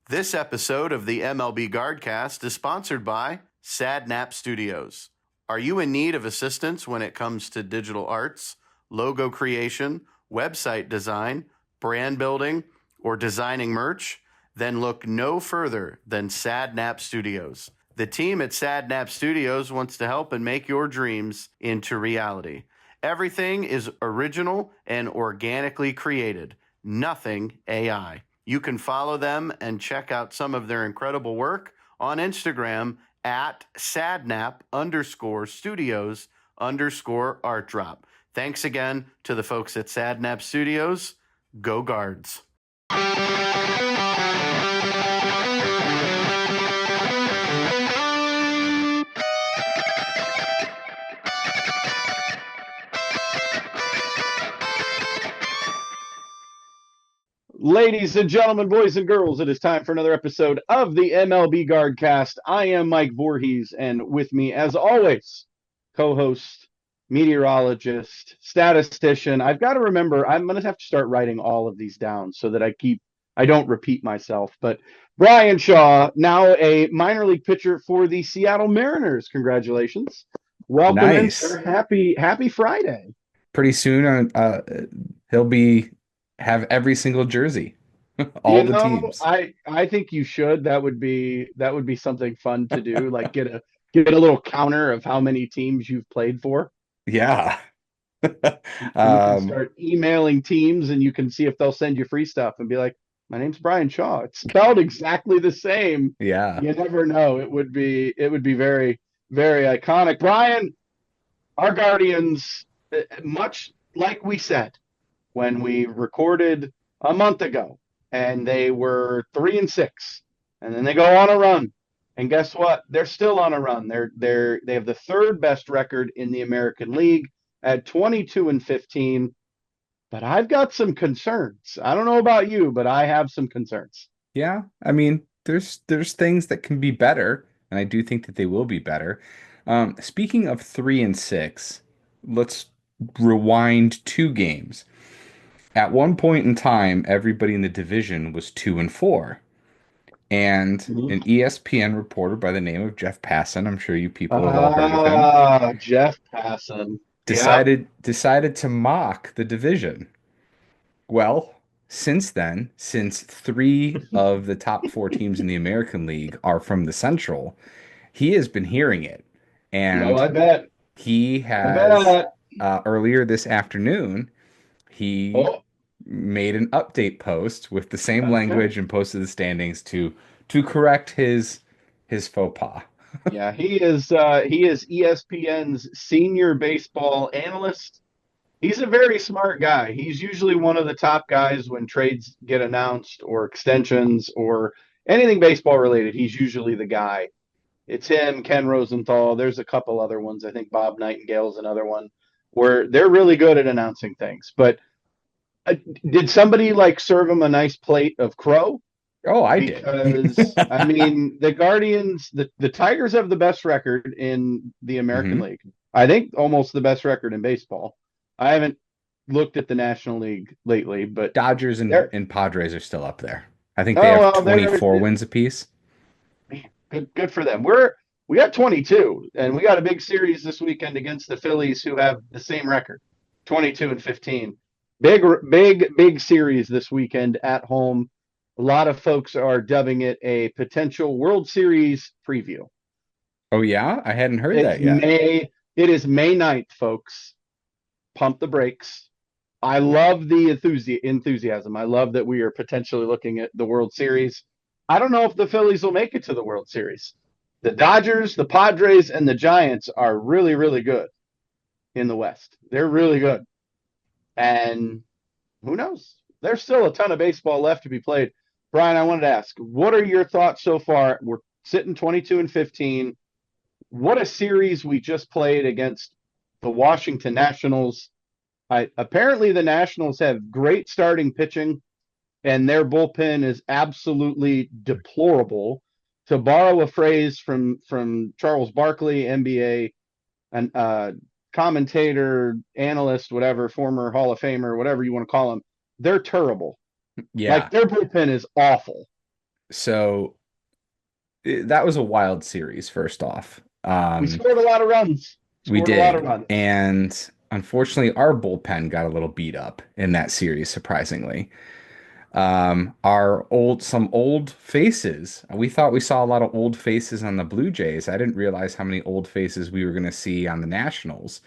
This episode of the MLB Guardcast is sponsored by Sadnap Studios. Are you in need of assistance when it comes to digital arts, logo creation, website design, brand building, or designing merch? Then look no further than Sadnap Studios. The team at Sadnap Studios wants to help and make your dreams into reality. Everything is original and organically created, nothing AI. You can follow them and check out some of their incredible work on Instagram at sadnap_studios_art drop. Thanks again to the folks at Sadnap Studios. Go Guards. Ladies and gentlemen, boys and girls, it is time for another episode of the MLB Guardcast. I am Mike Vorhies, and with me, as always, co-host, meteorologist, statistician. I've got to remember, I'm going to have to start writing all of these down so that I don't repeat myself. But Bryan Shaw, now a minor league pitcher for the Seattle Mariners. Congratulations. Welcome Nice. in, sir. Happy Friday. Pretty soon, he'll have every single jersey, all the teams. I think you should. That would be something fun to do. Like get a little counter of how many teams you've played for. Yeah. You can start emailing teams, and you can see if they'll send you free stuff and be like, "My name's Bryan Shaw. It's spelled exactly the same." Yeah. You never know. It would be very, very iconic. Bryan, our Guardians, much like we said when we recorded a month ago, and they were 3-6, and then they go on a run, and guess what? They're still on a run. They have the third best record in the American League at 22-15. But I've got some concerns. I don't know about you, but I have some concerns. Yeah. I mean, there's things that can be better, and I do think that they will be better. Speaking of 3-6, let's rewind 2 games. At one point in time, everybody in the division was 2-4. And an ESPN reporter by the name of Jeff Passan, I'm sure you people have all heard of him, Jeff Passan. decided to mock the division. Well, since then, since 3 of the top 4 teams in the American League are from the Central, he has been hearing it. And I bet. he has, earlier this afternoon, he made an update post with the same language and posted the standings to correct his faux pas. Yeah, he is ESPN's senior baseball analyst. He's a very smart guy. He's usually one of the top guys when trades get announced or extensions or anything baseball related. He's usually the guy. It's him, Ken Rosenthal. There's a couple other ones. I think Bob Nightingale's another one where they're really good at announcing things. But did somebody serve him a nice plate of crow? Oh, I did. Because I mean, the Guardians, the Tigers have the best record in the American League. I think almost the best record in baseball. I haven't looked at the National League lately, but Dodgers and Padres are still up there. I think they have 24 wins apiece. Good for them. We got 22, and we got a big series this weekend against the Phillies, who have the same record, 22-15. Big series this weekend at home. A lot of folks are dubbing it a potential World Series preview. Oh, yeah? I hadn't heard that yet. It is May 9th, folks. Pump the brakes. I love the enthusiasm. I love that we are potentially looking at the World Series. I don't know if the Phillies will make it to the World Series. The Dodgers, the Padres, and the Giants are really, really good in the West. They're really good. And who knows? There's still a ton of baseball left to be played. Bryan, I wanted to ask, what are your thoughts so far? We're sitting 22-15. What a series we just played against the Washington Nationals. Apparently the Nationals have great starting pitching, and their bullpen is absolutely deplorable. To borrow a phrase from Charles Barkley, NBA, and commentator, analyst, whatever, former Hall of Famer, whatever you want to call him, they're terrible. Yeah. Their bullpen is awful. So that was a wild series, first off. We scored a lot of runs. We Scored a lot of did. runs. And unfortunately, our bullpen got a little beat up in that series, surprisingly. Some old faces. We thought we saw a lot of old faces on the Blue Jays. I didn't realize how many old faces we were going to see on the Nationals.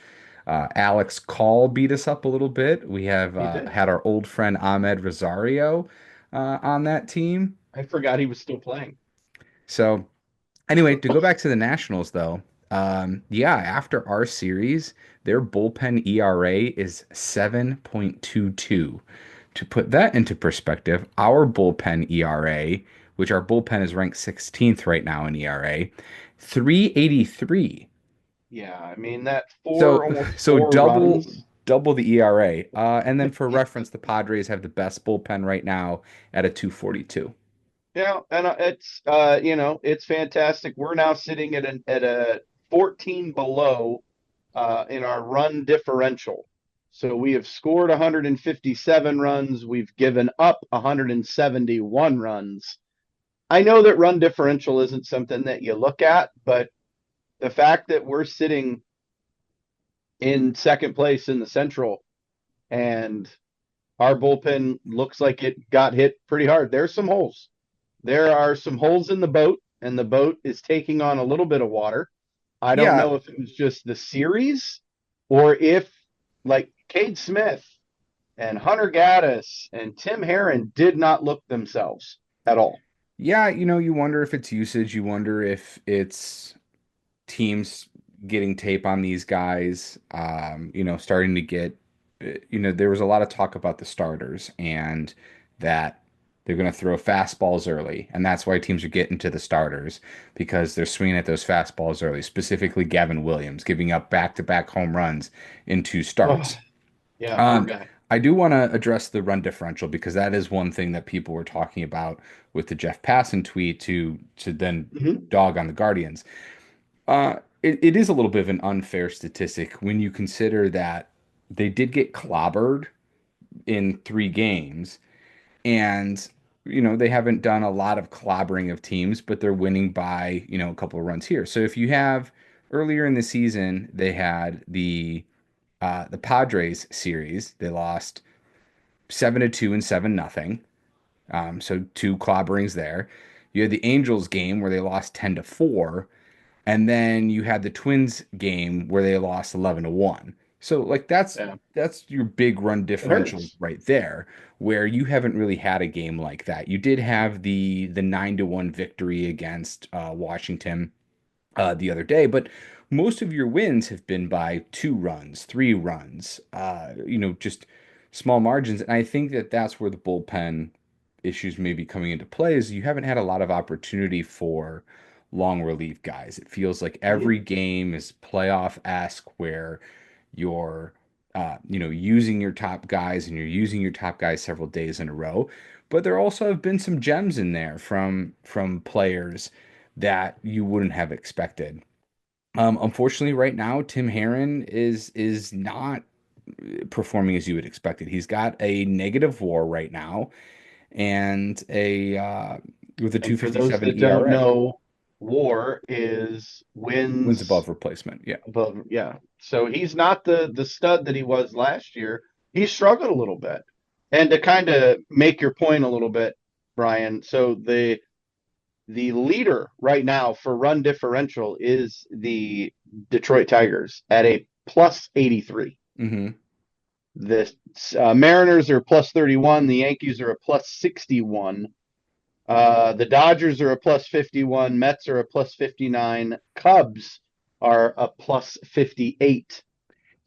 Alex Call beat us up a little bit. We have He did. had our old friend Ahmed Rosario on that team. I forgot he was still playing. So anyway, to go back to the Nationals, though, yeah, after our series, their bullpen ERA is 7.22. To put that into perspective, our bullpen ERA, which our bullpen is ranked 16th right now in ERA, 383. Yeah, I mean that So almost so four runs. double the ERA. And then for reference, the Padres have the best bullpen right now at a 242. Yeah, and it's fantastic. We're now sitting at a 14 below in our run differential. So we have scored 157 runs. We've given up 171 runs. I know that run differential isn't something that you look at, but the fact that we're sitting in second place in the Central and our bullpen looks like it got hit pretty hard. There's some holes. There are some holes in the boat, and the boat is taking on a little bit of water. I don't Yeah, know if it was just the series or if, like, Cade Smith and Hunter Gaddis and Tim Herron did not look themselves at all. yeah, you wonder if it's usage, you wonder if it's teams getting tape on these guys, starting to get, there was a lot of talk about the starters and that they're going to throw fastballs early. And that's why teams are getting to the starters because they're swinging at those fastballs early, specifically Gavin Williams, giving up back-to-back home runs in two Oh, starts. yeah, poor Um, guy. I do want to address the run differential because that is one thing that people were talking about with the Jeff Passan tweet to then Mhm. dog on the Guardians. It is a little bit of an unfair statistic when you consider that they did get clobbered in 3 games, and they haven't done a lot of clobbering of teams, but they're winning by a couple of runs here. So if you have earlier in the season, they had the Padres series, they lost 7-2 and 7-0. So two clobberings there. You had the Angels game where they lost 10-4. And then you had the Twins game where they lost 11-1. So like Yeah, that's your big run it differential hurts. right there, where you haven't really had a game like that. You did have the 9-1 victory against Washington the other day, but most of your wins have been by 2 runs, 3 runs, just small margins. And I think that that's where the bullpen issues may be coming into play is you haven't had a lot of opportunity for long relief guys. It feels like Mhm. every game is playoff-esque where you're using your top guys and you're using your top guys several days in a row. But there also have been some gems in there from players that you wouldn't have expected. Unfortunately, right now, Tim Herron is not performing as you would expect it. He's got a negative WAR right now and a with a And for those 257 that don't ERA, know, WAR is wins wins above replacement. Yeah. above. Yeah, so he's not the stud that he was last year. He struggled a little bit. And to kind of make your point a little bit, Brian, so the leader right now for run differential is the Detroit Tigers at a plus 83. Hmm. The Mariners are plus 31. The Yankees are a plus 61. The Dodgers are a plus 51. Mets are a plus 59. Cubs are a plus 58.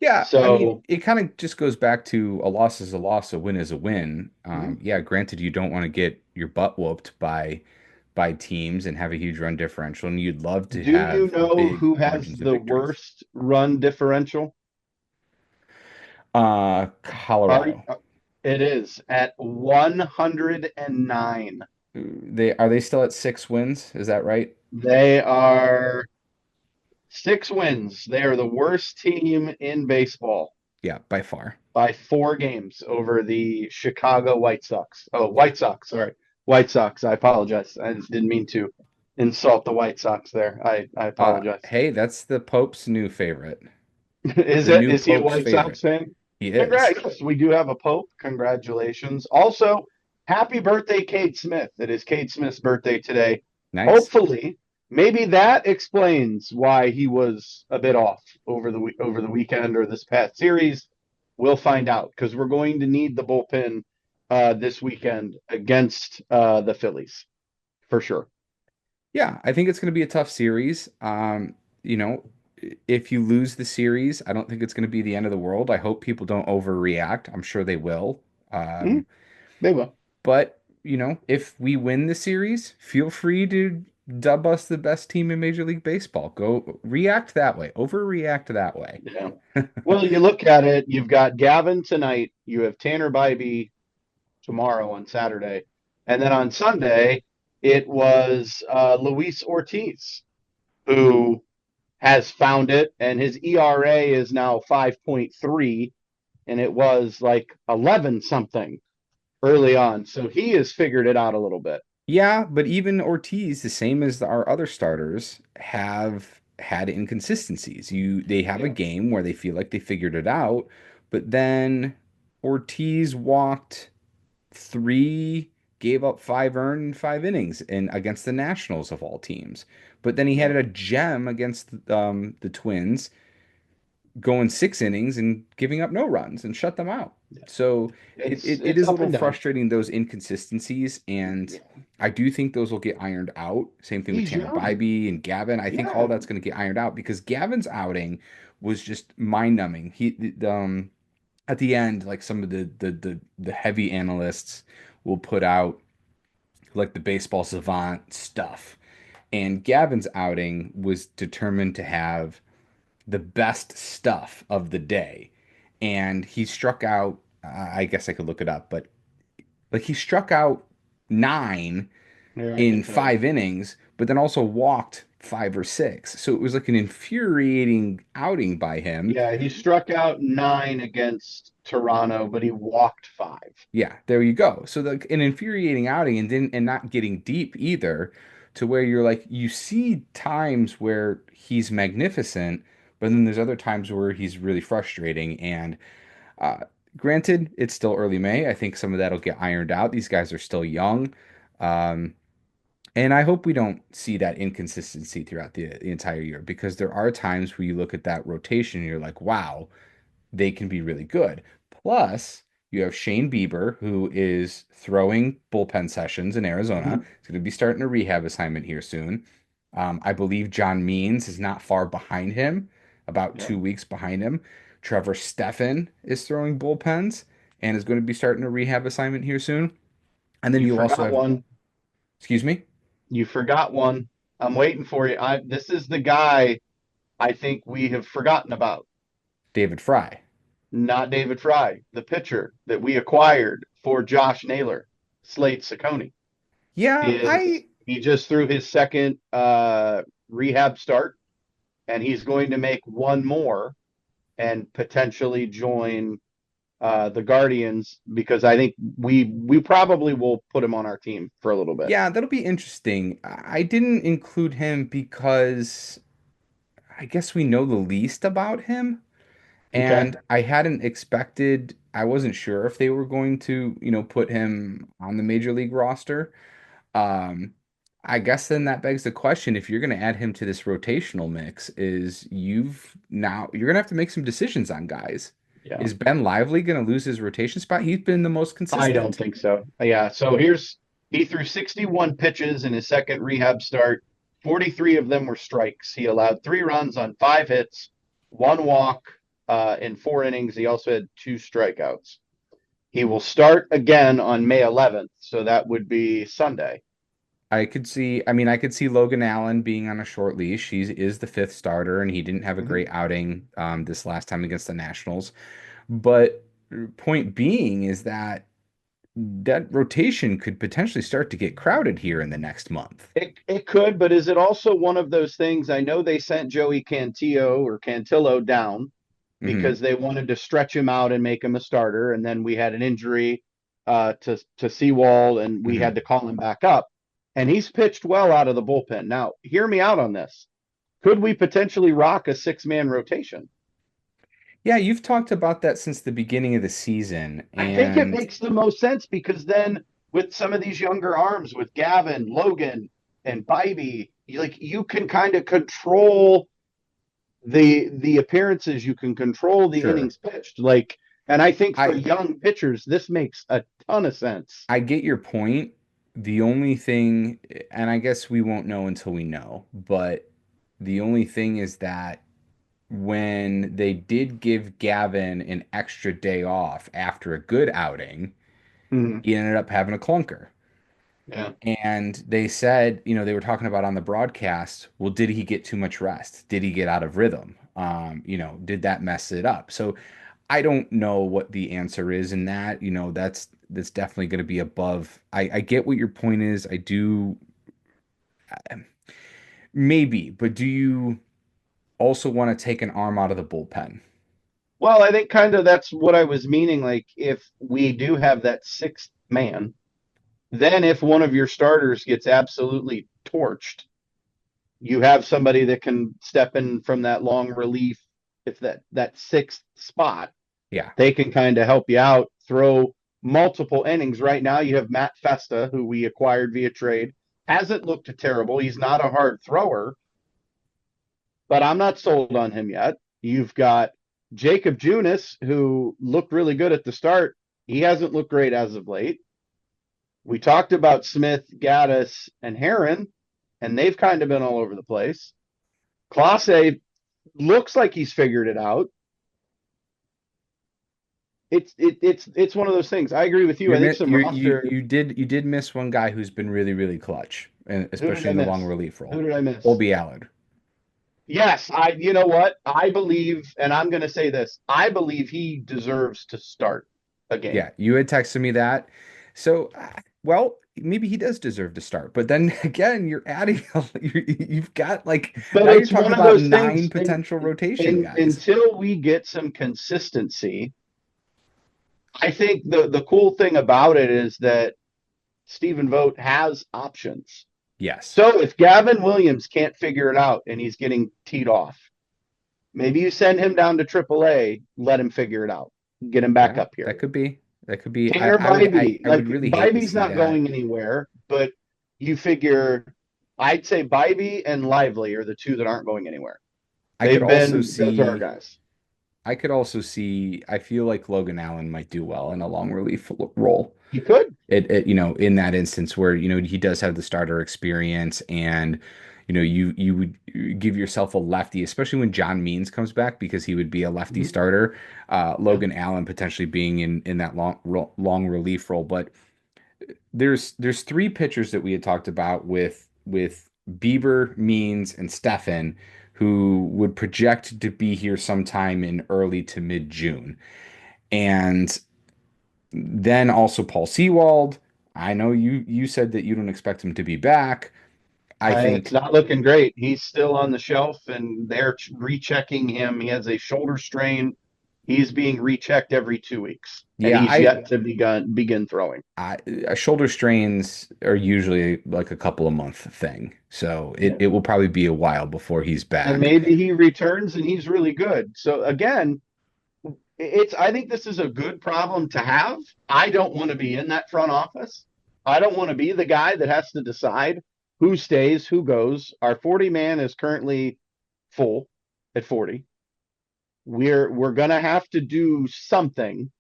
Yeah, I mean, So, it kind of just goes back to a loss is a loss, a win is a win. mhm. Yeah, granted, you don't want to get your butt whooped by teams and have a huge run differential, and you'd love to Do you have know big who has margins of the victories. worst run differential? Are Colorado. it is at 109. Are they still at 6 wins? Is that right? They are 6 wins. They are the worst team in baseball Yeah, by far. by 4 games over the Chicago White Sox. Oh, Yeah. White Sox, sorry. White Sox. I apologize. I didn't mean to insult the White Sox there. I apologize. Hey, that's the Pope's new favorite. Is The it? new Is he a Pope's White favorite. Sox fan? He is. Congrats. Yes, we do have a Pope. Congratulations. Also, happy birthday, Cade Smith. It is Cade Smith's birthday today. Nice. Hopefully, maybe that explains why he was a bit off over the weekend or this past series. We'll find out because we're going to need the bullpen this weekend against the Phillies for sure. Yeah, I think it's going to be a tough series. You know, if you lose the series, I don't think it's going to be the end of the world. I hope people don't overreact. I'm sure they will. Mhm, they will. But, if we win the series, feel free to dub us the best team in Major League Baseball. Go react that way, overreact that way. Yeah. Well, you look at it, you've got Gavin tonight, you have Tanner Bybee tomorrow on Saturday, and then on Sunday it was Luis Ortiz who has found it, and his ERA is now 5.3, and it was like 11 something early on. So he has figured it out a little bit. Yeah, but even Ortiz, the same as our other starters, have had inconsistencies. They have a Yeah. game where they feel like they figured it out, but then Ortiz walked three, gave up five earned in 5 innings and against the Nationals of all teams. But then he had Yeah. a gem against the Twins, going 6 innings and giving up no runs and shut them out. Yeah. So it It's is a up little and down. frustrating, those inconsistencies, and Yeah. I do think those will get ironed out. Same thing with He's Tanner young. Bybee and Gavin. I think all Yeah. that's going to get ironed out because Gavin's outing was just mind-numbing. At the end, like some of the heavy analysts will put out like the baseball savant stuff. And Gavin's outing was determined to have the best stuff of the day. And he struck out, I guess I could look it up, but like he struck out nine Here I in can tell you. 5 innings, but then also walked five or six. So it was like an infuriating outing by him. Yeah, he struck out 9 against Toronto, but he walked 5. Yeah, there you go. So like an infuriating outing and not getting deep either, to where you're like you see times where he's magnificent, but then there's other times where he's really frustrating. And uh, granted, it's still early May. I think some of that'll get ironed out. These guys are still young. Um, and I hope we don't see that inconsistency throughout the entire year, because there are times where you look at that rotation and you're like, wow, they can be really good. Plus, you have Shane Bieber, who is throwing bullpen sessions in Arizona. Mhm. He's going to be starting a rehab assignment here soon. I believe John Means is not far behind him, about Yeah. 2 weeks behind him. Trevor Stephan is throwing bullpens and is going to be starting a rehab assignment here soon. And then You you also forgot have, one. excuse me, You forgot one. I'm waiting for you. This is the guy I think we have forgotten about. David Fry. Not David Fry, the pitcher that we acquired for Josh Naylor, Slate Ciccone. Yeah, He just threw his second rehab start, and he's going to make one more and potentially join the Guardians because I think we probably will put him on our team for a little bit. yeah, that'll be interesting. I didn't include him because I guess we know the least about him. Okay. And I wasn't sure if they were going to, put him on the major league roster. Um, I guess then that begs the question, if you're going to add him to this rotational mix, you're going to have to make some decisions on guys. Yeah. Is Ben Lively going to lose his rotation spot? He's been the most I don't consistent. think so. Yeah. So he threw 61 pitches in his second rehab start. 43 of them were strikes. He allowed 3 runs on 5 hits, 1 walk in 4 innings. He also had 2 strikeouts. He will start again on May 11th. So that would be Sunday. I could see Logan Allen being on a short leash. He is the fifth starter, and he didn't have a Mhm. great outing this last time against the Nationals. But point being is that rotation could potentially start to get crowded here in the next month. It could, but is it also one of those things? I know they sent Joey Cantillo down Hmm. because they wanted to stretch him out and make him a starter, and then we had an injury to Seawall, and we Mhm. had to call him back up. And he's pitched well out of the bullpen. Now, hear me out on this. Could we potentially rock a 6-man rotation? Yeah, you've talked about that since the beginning of the season, I think it and makes the most sense because then with some of these younger arms, with Gavin, Logan, and Bybee, you can kind of control the appearances, you can control the sure. innings pitched. And I think for I young pitchers, this makes a ton of sense. I get your point. The only thing, and I guess we won't know until we know, but the only thing is that when they did give Gavin an extra day off after a good outing, Mhm. he ended up having a clunker. Yeah. And they said, they were talking about on the broadcast, well, did he get too much rest? Did he get out of rhythm? Did that mess it up? So I don't know what the answer is in that. That's definitely going to be above. I get what your point is. I do maybe, but do you also want to take an arm out of the bullpen? Well, I think kind of that's what I was meaning. Like, if we do have that sixth man, then if one of your starters gets absolutely torched, you have somebody that can step in from that long relief. If that sixth spot, Yeah. they can kind of help you out, throw multiple innings. Right now, you have Matt Festa, who we acquired via trade. Hasn't looked terrible. He's not a hard thrower, but I'm not sold on him yet. You've got Jacob Junis, who looked really good at the start. He hasn't looked great as of late. We talked about Smith, Gaddis, and Heron, and they've kind of been all over the place. Clase looks like he's figured it out. It's one of those things. I agree with you. I think some roster. You did miss one guy who's been really really clutch, and Who did especially I in the long miss? relief Who role. did I miss? Obi Allard. Yes, I. You know what? I believe, and I'm going to say this. I believe he deserves to start a game. Yeah, you had texted me that. So, well, maybe he does deserve to start. But then again, you're adding, you've got like, But now you're it's talking one of about those nine things. potential rotation guys. Until we get some consistency, I think the cool thing about it is that Stephen Vogt has options. Yes. So if Gavin Williams can't figure it out and he's getting teed off, maybe you send him down to AAA, let him figure it out, get him back Yeah, up here. that could be. That could be. Tanner Bybee, I would like really hate to Bybee's see not that. going anywhere, but you figure I'd say Bybee and Lively are the two that aren't going anywhere. I could also Those are our see guys. I feel like Logan Allen might do well in a long relief role. You could. In that instance where, he does have the starter experience and, you would give yourself a lefty, especially when John Means comes back because he would be a lefty Mhm. starter. Yeah. Logan Allen potentially being in that long relief role. But there's three pitchers that we had talked about with Bieber, Means, and Stefan who would project to be here sometime in early to mid June. And then also Paul Sewald. I know you said that you don't expect him to be back. I It's think, not looking great. He's still on the shelf, and they're rechecking him. He has a shoulder strain. He's being rechecked every 2 weeks, and yeah, he's yet to begin throwing. I shoulder strains are usually like a couple of month thing. So it, Yeah. it will probably be a while before he's And back. maybe he returns and he's really good. So again, it's I think this is a good problem to have. I don't want to be in that front office. I don't want to be the guy that has to decide who stays, who goes. Our 40 man is currently full at 40. We're gonna have to do something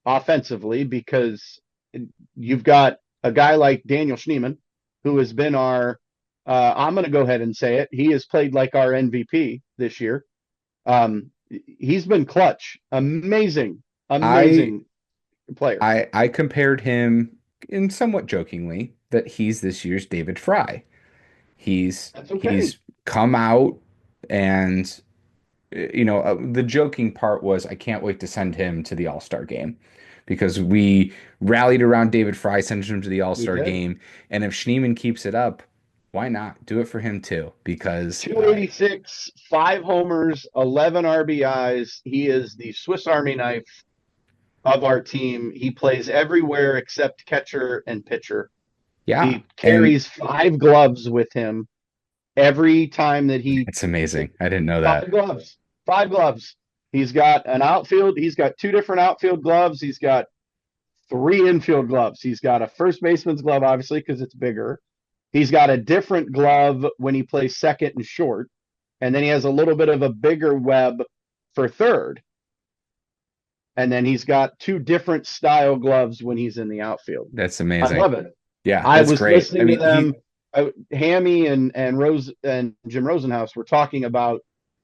offensively because you've got a guy like Daniel Schneemann, who has been our I'm going to go ahead and say it. He has played like our MVP this year. He's been clutch, amazing, I amazing player. I compared him in somewhat jokingly that he's this year's David Fry. That's okay. He's come out and the joking part was I can't wait to send him to the All-Star game because we rallied around David Fry, sent him to the We All-Star did. game, and if Schneemann keeps it up, why not do it for him too? Because 286, 5 homers, 11 RBIs. He is the Swiss Army knife of our team. He plays everywhere except catcher and pitcher. Yeah, He and carries 5 gloves with him every time that he it's amazing. I didn't know that. 5 gloves. 5 gloves. He's got an outfield. He's got 2 different outfield gloves. He's got 3 infield gloves. He's got a first baseman's glove, obviously, because it's bigger. He's got a different glove when he plays second and short. And then he has a little bit of a bigger web for third. And then he's got 2 different style gloves when he's in the outfield. That's I amazing. love it. Yeah, I that's was great. I listening to mean, them. Hammy and Rose and Jim Rosenhaus were talking about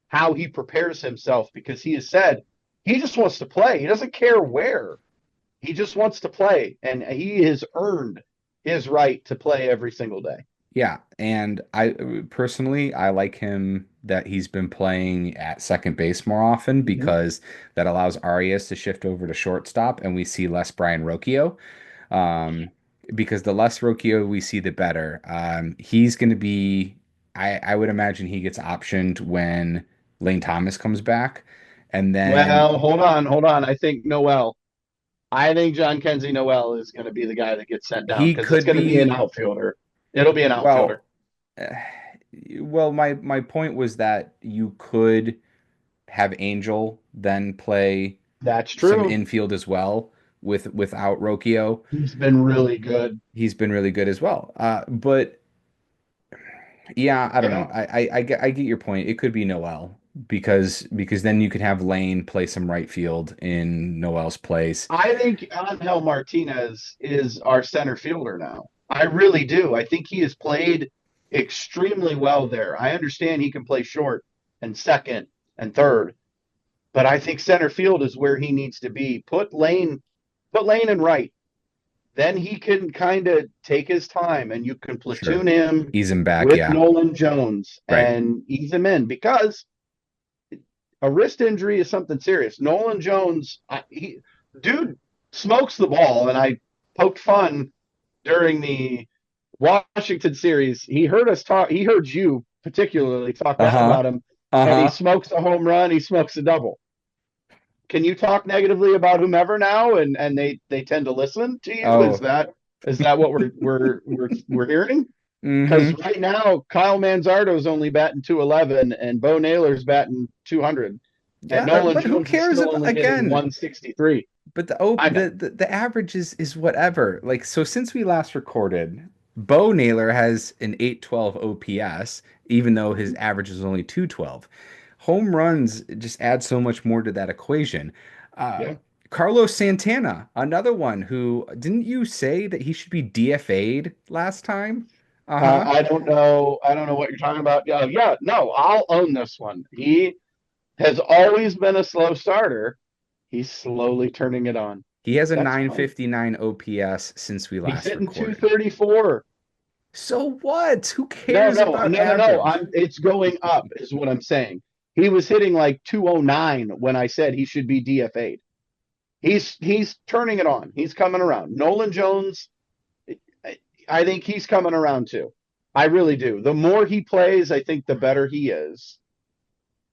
how he prepares himself, because he has said he just wants to play. He doesn't care where. He just wants to play, and he has earned his right to play every single day. yeah, and I personally I like him that he's been playing at second base more often because that allows Arias to shift over to shortstop and we see less Brian Rocchio. Um, because the less Rocchio we see, the better. He's going to be, I would imagine he gets optioned when Lane Thomas comes back. And then Well, hold on. I think John Kenzie Noel is going to be the guy that gets sent down, he because it's could going to be an be, outfielder. It'll be an outfielder. well, eh, well, my point was that you could have Angel then play That's some true. infield as well without Rocchio. He's been really good. He's been really good as well. But yeah, I don't Yeah. know. I get your point. It could be Noel because then you could have Lane play some right field in Noel's place. I think Angel Martinez is our center fielder now. I really do. I think he has played extremely well there. I understand he can play short and second and third, but I think center field is where he needs to be. Put Lane in right. Then he can kind of take his time, and you can Sure. platoon him Ease him back, with yeah. Nolan Jones Right. and ease him in, because a wrist injury is something serious. Nolan Jones, dude smokes the ball, and I poked fun during the Washington series. He heard us talk. He heard you particularly talk bad Uh-huh. about him, and he Uh-huh. smokes a home run. He smokes a double. Can you talk negatively about whomever now, and they tend to listen to you? Oh. Is that what we're hearing? Because Mm-hmm. right now, Kyle Manzardo's only batting 211, and Bo Naylor's batting 200, and Yeah, Nolan but who Jones is cares still about, only hitting again, 163. but I know. the average is whatever. Like, so since we last recorded, Bo Naylor has an 812 OPS, even though his average is only 212. Home runs just add so much more to that equation. Uh, Yeah. Carlos Santana, another one who, didn't you say that he should be DFA'd last time? Uh-huh. I don't know. I don't know what you're talking about. Yeah. No, I'll own this one. He has always been a slow starter. He's slowly turning it on. He has a That's fine. 959 OPS since we He's last hitting recorded. 234. So what? Who No, cares no, about no, no, no. average? It's going up, is what I'm saying. He was hitting like 209 when I said he should be DFA'd. He's turning it on. He's coming around. Nolan Jones, I think he's coming around too. I really do. The more he plays, I think the better he is.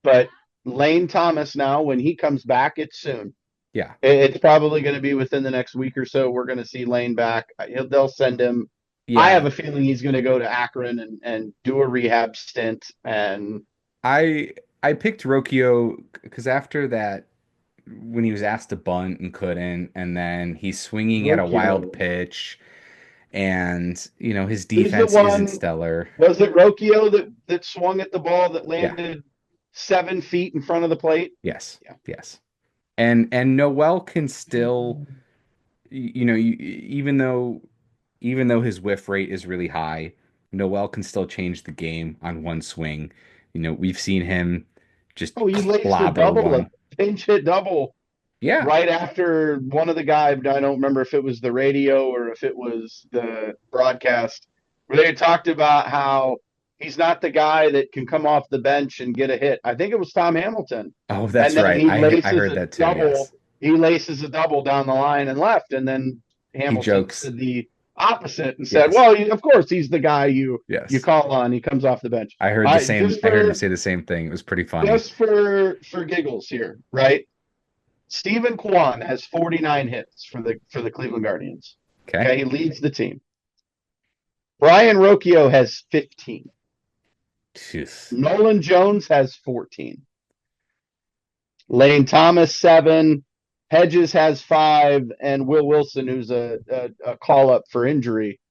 But Lane Thomas now, when he comes back, it's soon. Yeah. It's probably going to be within the next week or so. We're going to see Lane back. They'll send him. I have Yeah. a feeling he's going to go to Akron and do a rehab stint. And I I picked Rocchio because after that, when he was asked to bunt and couldn't, and then he's swinging at a wild Rocchio, pitch, and his who's the defense isn't one? stellar. Was it Rocchio that swung at the ball that Yeah. landed 7 feet in front of the plate? Yes. Yeah. Yes. And Noel can still, even though his whiff rate is really high, Noel can still change the game on one swing. We've seen him just Oh, he laced a clobber double, a one. pinch hit double Yeah. right after one of the guys. I don't remember if it was the radio or if it was the broadcast, where they had talked about how he's not the guy that can come off the bench and get a hit. I think it was Tom Hamilton. Oh, And that's then right. he I laces heard a that too. double. Yes. He laces a double down the line and left. And then He Hamilton jokes. did the opposite and said, Yes. "Well, of course he's the guy you Yes. call on. He comes off the bench." I heard the same. I heard him say the same thing. It was pretty funny. Just for giggles here, right? Stephen Kwan has 49 hits for the Cleveland Guardians. Okay. Okay, he leads the team. Brian Rocchio has 15. Jeez. Nolan Jones has 14. Lane Thomas 7. Hedges has 5, and Will Wilson, who's a call up for injury,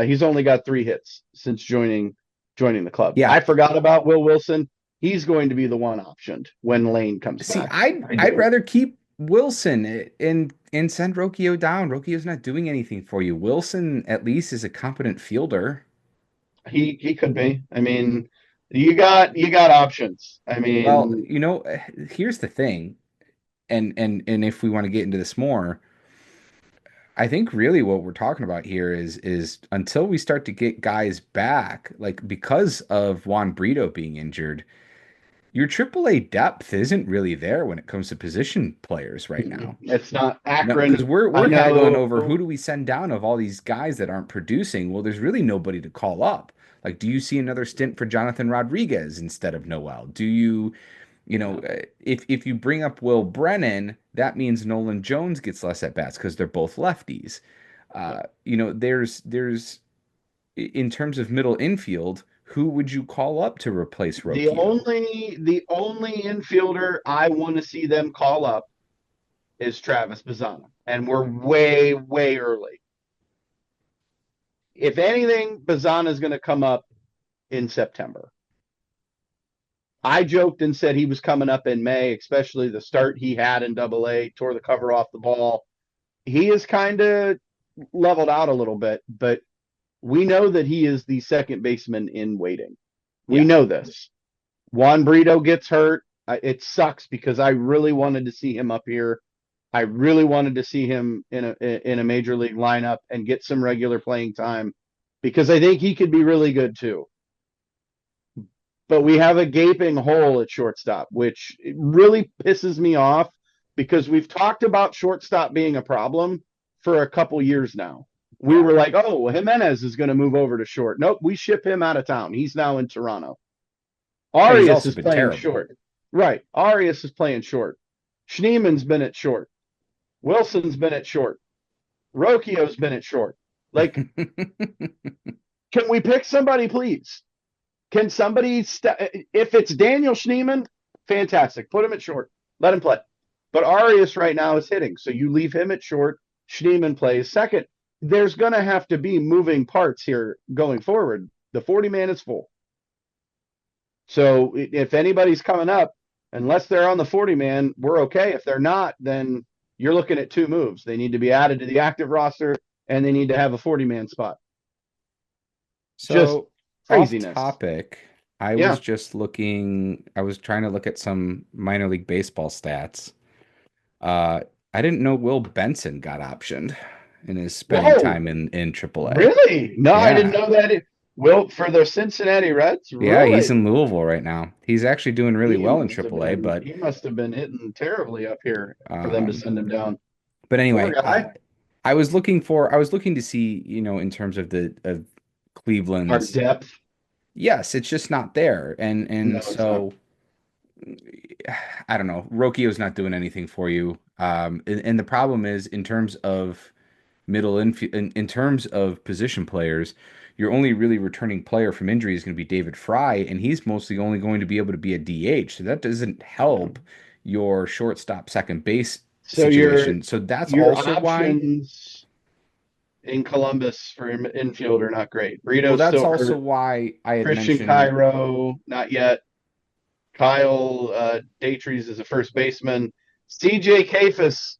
he's only got 3 hits since joining the club. Yeah. I forgot about Will Wilson. He's going to be the one optioned when Lane comes See, back. I'd rather keep Wilson and send Rocchio down. Rocchio's not doing anything for you. Wilson at least is a competent fielder. He could be. I mean, you got options. I Well, mean, here's the thing, and if we want to get into this more, I think really what we're talking about here is until we start to get guys back, like because of Juan Brito being injured, your AAA depth isn't really there when it comes to position players right now. it's not No, because Akron. we're I haggling know. over who do we send down of all these guys that aren't producing. Well, there's really nobody to call up. Like, do you see another stint for Jonathan Rodriguez instead of Noel? Do you, if you bring up Will Brennan, that means Nolan Jones gets less at bats because they're both lefties. There's in terms of middle infield, who would you call up to replace The Rocchio? only infielder I want to see them call up is Travis Bazzana, and we're way early. If anything, Bazzana is going to come up in September. I joked and said he was coming up in May, especially the start he had in Double A, tore the cover off the ball. He is kind of leveled out a little bit, but we know that he is the second baseman in waiting. We know this. Juan Brito gets hurt. It sucks because I really wanted to see him up here. I really wanted to see him in a major league lineup and get some regular playing time because I think he could be really good too. But we have a gaping hole at shortstop, which really pisses me off because we've talked about shortstop being a problem for a couple years now. We were like, oh, Jimenez is going to move over to short. Nope, we ship him out of town. He's now in Toronto. Yeah, he's Arias also is been playing terrible. short. Right. Arias is playing short. Schneeman's been at short. Wilson's been at short. Rocchio's been at short. Like, can we pick somebody, please? Can somebody, if it's Daniel Schneeman, fantastic. Put him at short. Let him play. But Arias right now is hitting. So you leave him at short. Schneeman plays second. There's going to have to be moving parts here going forward. The 40 man is full. So if anybody's coming up, unless they're on the 40 man, we're okay. If they're not, then you're looking at 2 moves. They need to be added to the active roster and they need to have a 40 man spot. Just So off craziness. topic, I Yeah. was just looking, I was trying to look at some minor league baseball stats. I didn't know Will Benson got optioned in his spending Whoa. time in AAA. Really? No, I didn't Yeah. know that. Will, for the Cincinnati Reds? Yeah, he's Really? in Louisville right now. He's actually doing really well in AAA, but He must have been hitting terribly up here for them to um, send him down. but Poor anyway, guy. I was looking to see, in terms of the of Our Cleveland's, depth. yes, it's just not there. No, And it's not. so I don't know. Rocchio's not doing anything for you. And the problem is in terms of middle infield, in terms of position players, your only really returning player from injury is going to be David Fry, and he's mostly only going to be able to be a DH. So that doesn't help your shortstop, second base So situation. So that's your also why. options in Columbus for infield are not great. Well, Brito's that's still also hurt. why I had Christian mentioned. Cairo, not yet. Kyle Daytrees is a first baseman. CJ Kafis,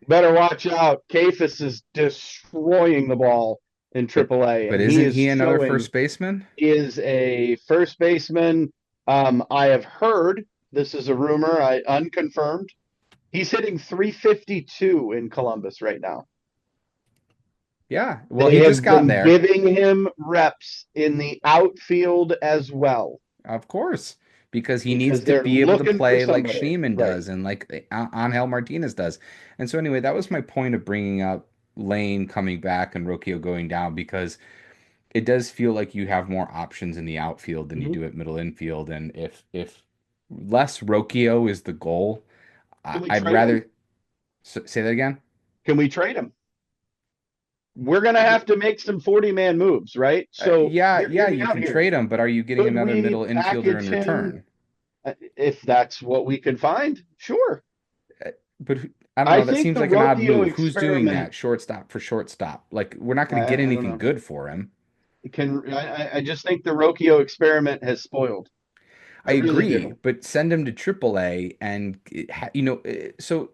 better watch out. Kafis is destroying the ball in But AAA, but and he isn't is he another showing first baseman? he is a first baseman. I have heard, this is a rumor, unconfirmed. He's hitting 352 in Columbus right now. Yeah. Well, They he just have got been there. giving him reps in the outfield as well Of course, because he needs because to they're be able to looking for play like somebody. Schneeman Right. does and like Angel Martinez does. And so anyway, that was my point of bringing up Lane coming back and Rocchio going down because it does feel like you have more options in the outfield than you Mm-hmm. do at middle infield. And if less Rocchio is the goal, Can we I'd trade him? rather. Say that again. Can we trade him? We're going to have to make some 40-man moves, right? So Yeah, hear yeah, me you out can here. trade him, but are you getting Could another we middle infielder in package him return? if that's what we can find? Sure. But I don't I know. That think seems the like an odd Rocchio move. Who's doing experiment, that? Shortstop for shortstop. Like we're not going to get I don't anything know. good for him. I just think the Rocchio experiment has spoiled. I I really agree, do. but send him to AAA and so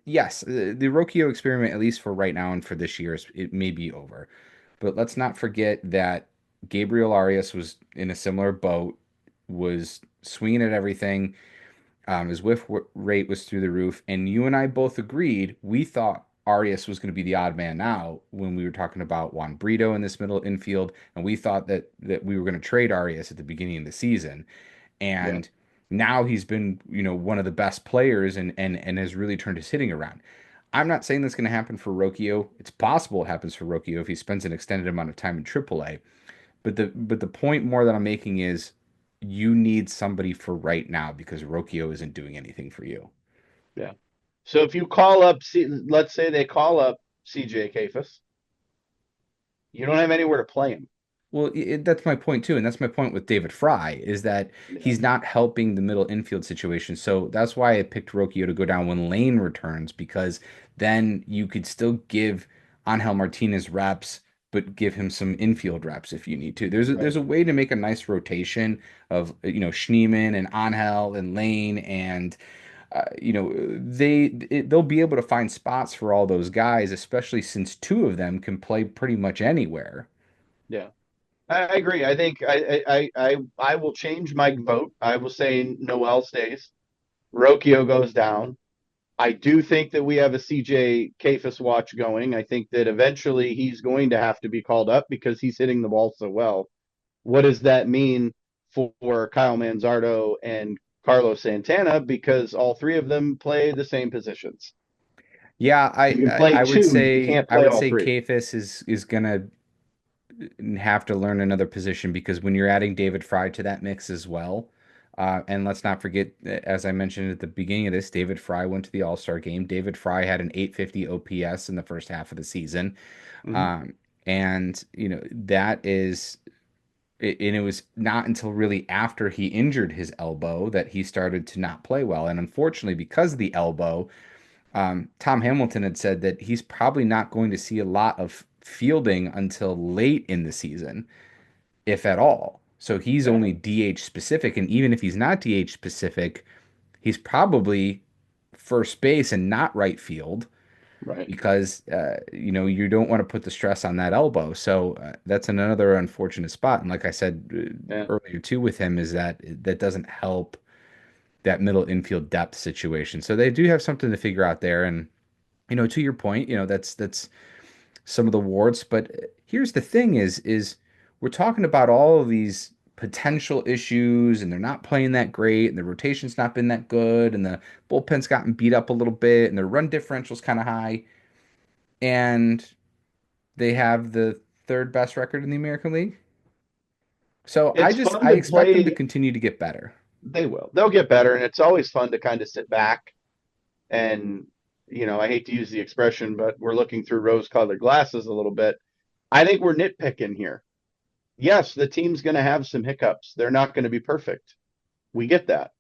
yes, the Rocchio experiment, at least for right now and for this year, it may be over. But let's not forget that Gabriel Arias was in a similar boat, was swinging at everything. His rate was through the roof, and you and I both agreed we thought Arias was going to be the odd man out when we were talking about Juan Brito in this middle infield, and we thought that we were going to trade Arias at the beginning of the season, Yeah. and now he's been one of the best players and has really turned his hitting around. I'm not saying that's going to happen for Rocchio. It's possible it happens for Rocchio if he spends an extended amount of time in AAA. But the point more that I'm making is you need somebody for right now because Rocchio isn't doing anything for you. Yeah. So if you call up, let's say they call up CJ Kafis, you don't have anywhere to play him. Well, that's my point too, and that's my point with David Fry is that Yeah. he's not helping the middle infield situation. So that's why I picked Rocchio to go down when Lane returns because then you could still give Angel Martinez reps, but give him some infield reps if you need to. There's Right. a way to make a nice rotation of Schneeman and Angel and Lane and they'll be able to find spots for all those guys, especially since two of them can play pretty much anywhere. Yeah. I agree. I think I will change my vote. I will say Noel stays. Rocchio goes down. I do think that we have a CJ Kafis watch going. I think that eventually he's going to have to be called up because he's hitting the ball so well. What does that mean for Kyle Manzardo and Carlos Santana? Because all three of them play the same positions. Yeah, You can play I would two, you say can't play all three. Kafis is gonna have to learn another position because when you're adding David Fry to that mix as well, and let's not forget, as I mentioned at the beginning of this, David Fry went to the All-Star game. David Fry had an 850 OPS in the first half of the season, Mm-hmm. um, and that is. And it was not until really after he injured his elbow that he started to not play well. And unfortunately, because of the elbow, Tom Hamilton had said that he's probably not going to see a lot of fielding until late in the season, if at all. So he's Yeah, only DH specific. And even if he's not DH specific, he's probably first base and not right field right. because, you don't want to put the stress on that elbow. So that's another unfortunate spot. And like I said Yeah. earlier too with him, is that that doesn't help that middle infield depth situation. So they do have something to figure out there. And to your point, that's some of the warts. But here's the thing: is we're talking about all of these potential issues, and they're not playing that great, and the rotation's not been that good, and the bullpen's gotten beat up a little bit, and their run differential's kind of high, and they have the third best record in the American League. So It's fun I to expect them to play. continue to get better. They will. They'll get better, and it's always fun to kind of sit back and, I hate to use the expression, but we're looking through rose-colored glasses a little bit. I think we're nitpicking here. Yes, the team's going to have some hiccups. They're not going to be perfect. We get that.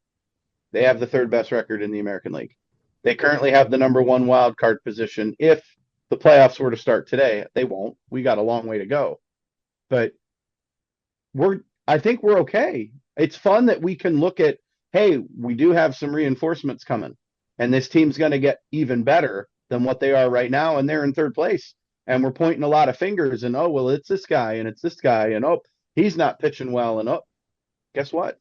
They have the third best record in the American League. They currently have the number one wild card position. If the playoffs were to start today, they won't. We got a long way to go. But I think we're okay. It's fun that we can look at, hey, we do have some reinforcements coming, and this team's going to get even better than what they are right now, and they're in third place. And we're pointing a lot of fingers, and oh, well, it's this guy, and it's this guy, and oh, he's not pitching well, and oh, guess what?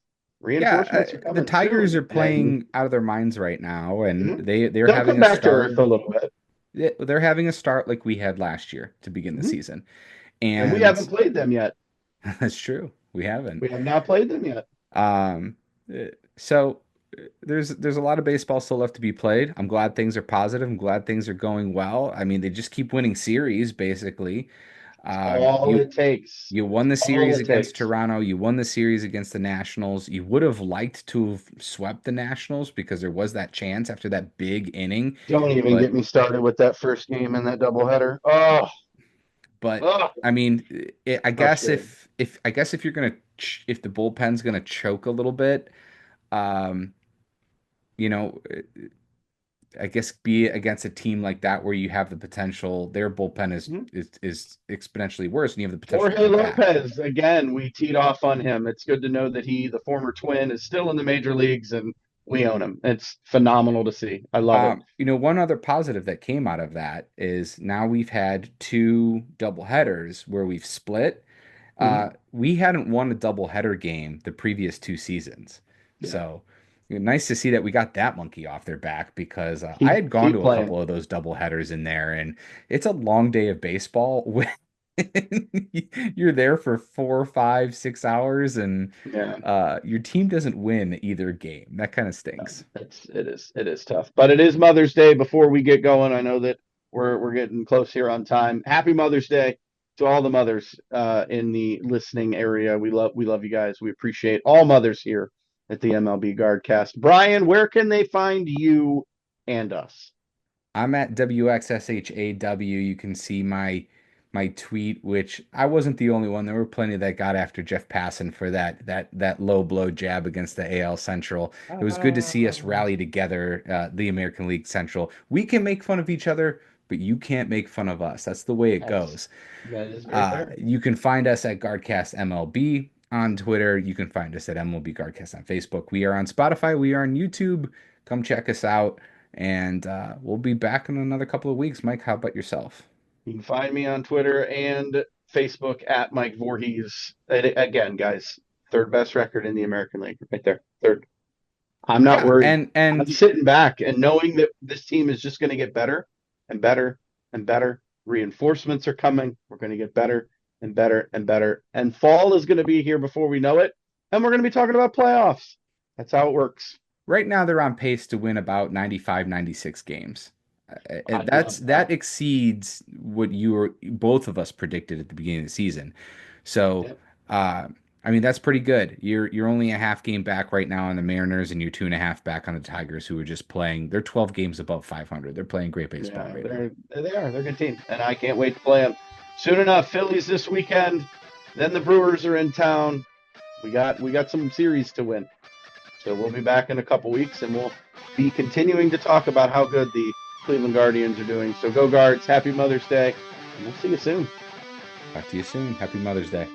Yeah, Reinforcements are the coming Tigers are soon, and playing out of their minds right now, and mhm, they're they'll having come a back to earth start. a little bit. They're having a start like we had last year to begin the Mhm. season, And we and haven't played them yet. that's true. We haven't. We have not played them yet. Um, so there's a lot of baseball still left to be played. I'm glad things are positive. I'm glad things are going well. I mean, they just keep winning series basically. All You it takes. you won the All series it against takes. Toronto. You won the series against the Nationals. You would have liked to have swept the Nationals because there was that chance after that big inning. Don't even But get me started with that first game and that doubleheader. Oh, but oh, I mean, I guess frustrating. if you're gonna if the bullpen's gonna choke a little bit, um, you know, I guess be against a team like that where you have the potential, their bullpen Mhm. is exponentially worse, and you have the potential to Jorge come back. Lopez, again, we teed off on him. It's good to know that he, the former Twin, is still in the major leagues and we own him. It's phenomenal to see. I love it. One other positive that came out of that is now we've had two double headers where we've split. Mhm. We hadn't won a double header game the previous two seasons. Yeah. So nice to see that we got that monkey off their back because I Keep had gone keep to a playing. couple of those double headers in there, and it's a long day of baseball when you're there for 4, 5, 6 hours and Yeah. your team doesn't win either game. That kind of No, stinks. it is tough. But it is Mother's Day. Before we get going, I know that we're getting close here on time. Happy Mother's Day to all the mothers in the listening area. We love you guys. We appreciate all mothers here at the MLB Guardcast. Brian, where can they find you and us? I'm at WXSHAW. You can see my tweet, which I wasn't the only one. There were plenty that got after Jeff Passan for that low blow jab against the AL Central. It was good to see us rally together, the American League Central. We can make fun of each other, but you can't make fun of us. That's the way it That's goes. that is very fair. You can find us at Guardcast MLB on Twitter. You can find us at MLB Guardcast on Facebook. We are on Spotify. We are on YouTube. Come check us out. And we'll be back in another couple of weeks. Mike, how about yourself? You can find me on Twitter and Facebook at Mike Vorhies. And again, guys, third best record in the American League, right there. Third. I'm not Yeah, worried. I'm and sitting back and knowing that this team is just going to get better and better and better. Reinforcements are coming. We're going to get better and better and better. And fall is going to be here before we know it. And we're going to be talking about playoffs. That's how it works. right now they're on pace to win about 95, 96 games. I love That that. exceeds what you were both of us predicted at the beginning of the season. So, Yep. uh, I mean that's pretty good. You're only a half game back right now on the Mariners, and you're 2.5 back on the Tigers, who are just playing. They're 12 games above 500. They're playing great baseball Yeah, right now. they're a good team, and I can't wait to play them. Soon enough, Phillies this weekend. Then the Brewers are in town. We got some series to win. So we'll be back in a couple weeks, and we'll be continuing to talk about how good the Cleveland Guardians are doing. So go Guards! Happy Mother's Day, and we'll see you soon. Talk to you soon. Happy Mother's Day.